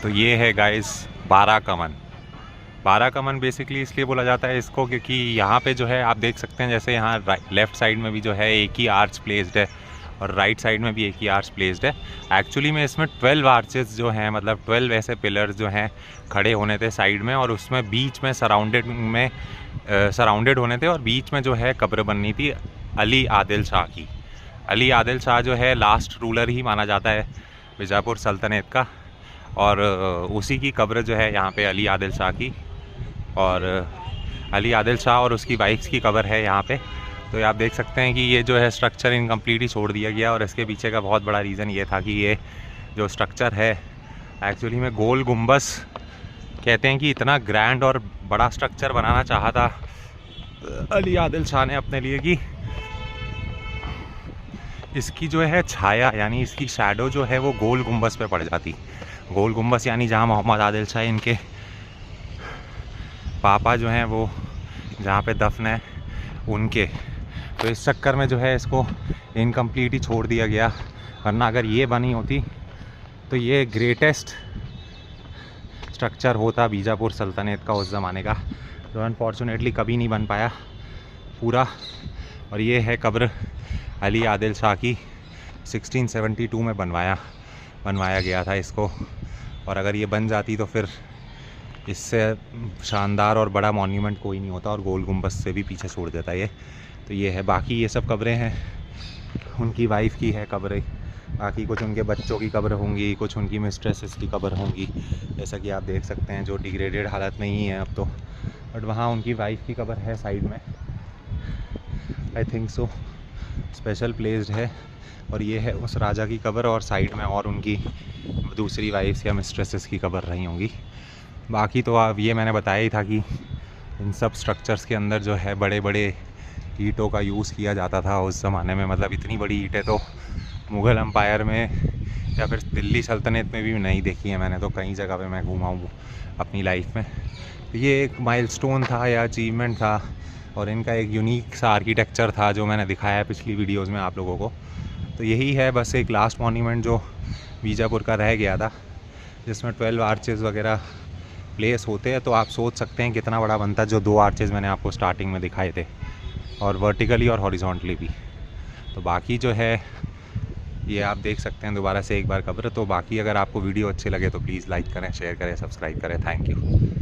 तो ये है गाइस बारह कमन। बारह कमन बेसिकली इसलिए बोला जाता है इसको क्योंकि यहाँ पे जो है आप देख सकते हैं, जैसे यहाँ लेफ़्ट साइड में भी जो है एक ही आर्च प्लेस्ड है और राइट साइड में भी एक ही आर्च प्लेस्ड है। एक्चुअली में इसमें 12 आर्चेस जो हैं, मतलब 12 ऐसे पिलर्स जो हैं खड़े होने थे साइड में, और उसमें बीच में सराउंडेड होने थे, और बीच में जो है कब्र बननी थी अली आदिल शाह की। अली आदिल शाह जो है लास्ट रूलर ही माना जाता है बीजापुर सल्तनत का, और उसी की कब्र जो है यहाँ पे अली आदिल शाह की, और अली आदिल शाह और उसकी वाइफ्स की कब्र है यहाँ पे। तो आप देख सकते हैं कि ये जो है स्ट्रक्चर इनकम्प्लीट ही छोड़ दिया गया, और इसके पीछे का बहुत बड़ा रीज़न ये था कि ये जो स्ट्रक्चर है एक्चुअली में गोल गुम्बस कहते हैं कि इतना ग्रैंड और बड़ा स्ट्रक्चर बनाना चाहा था अली आदिल शाह ने अपने लिए कि इसकी जो है छाया यानी इसकी शैडो जो है वो गोल गुम्बस पे पड़ जाती। गोल गुम्बस यानी जहाँ मोहम्मद आदिल शाह इनके पापा जो हैं वो जहाँ पे दफन है उनके, तो इस चक्कर में जो है इसको इनकम्प्लीट ही छोड़ दिया गया। वरना अगर ये बनी होती तो ये ग्रेटेस्ट स्ट्रक्चर होता बीजापुर सल्तनत का उस ज़माने का, जो अनफॉर्चुनेटली कभी नहीं बन पाया पूरा। और ये है कब्र अली आदिल शाह की, 1672 में बनवाया गया था इसको। और अगर ये बन जाती तो फिर इससे शानदार और बड़ा मॉन्यूमेंट कोई नहीं होता, और गोल गुम्बस से भी पीछे छोड़ देता ये। तो ये है, बाकी ये सब कब्रें हैं उनकी वाइफ की है कब्रें, बाकी कुछ उनके बच्चों की कब्र होंगी, कुछ उनकी मिस्ट्रेसेस की कब्र होंगी, जैसा कि आप देख सकते हैं, जो डिग्रेडेड हालत में ही है अब तो। बट वहाँ उनकी वाइफ की कब्र है साइड में, I think so special placed है। और ये है उस राजा की कब्र, और साइड में और उनकी दूसरी वाइफ्स या मिस्ट्रेसेस की कब्र रही होंगी। बाकी तो अब ये मैंने बताया ही था कि इन सब स्ट्रक्चर्स के अंदर जो है बड़े बड़े ईंटों का यूज़ किया जाता था उस ज़माने में। मतलब इतनी बड़ी ईंटें तो मुग़ल एम्पायर में या फिर दिल्ली सल्तनत में भी नहीं देखी है मैंने, तो कई जगह पे मैं घूमा हूँ अपनी लाइफ में। तो ये एक माइलस्टोन था या अचीवमेंट था, और इनका एक यूनिक सा आर्किटेक्चर था जो मैंने दिखाया है पिछली वीडियोज़ में आप लोगों को। तो यही है बस एक लास्ट मॉन्यूमेंट जो बीजापुर का रह गया था, जिसमें 12 आर्चेज़ वगैरह प्लेस होते हैं। तो आप सोच सकते हैं कितना बड़ा बनता, जो 2 आर्चेज़ मैंने आपको स्टार्टिंग में दिखाए थे, और वर्टिकली और हॉरिजॉन्टली भी। तो बाकी जो है ये आप देख सकते हैं दोबारा से एक बार कब्र। तो बाकी अगर आपको वीडियो अच्छे लगे तो प्लीज़ लाइक करें, शेयर करें, सब्सक्राइब करें। Thank you.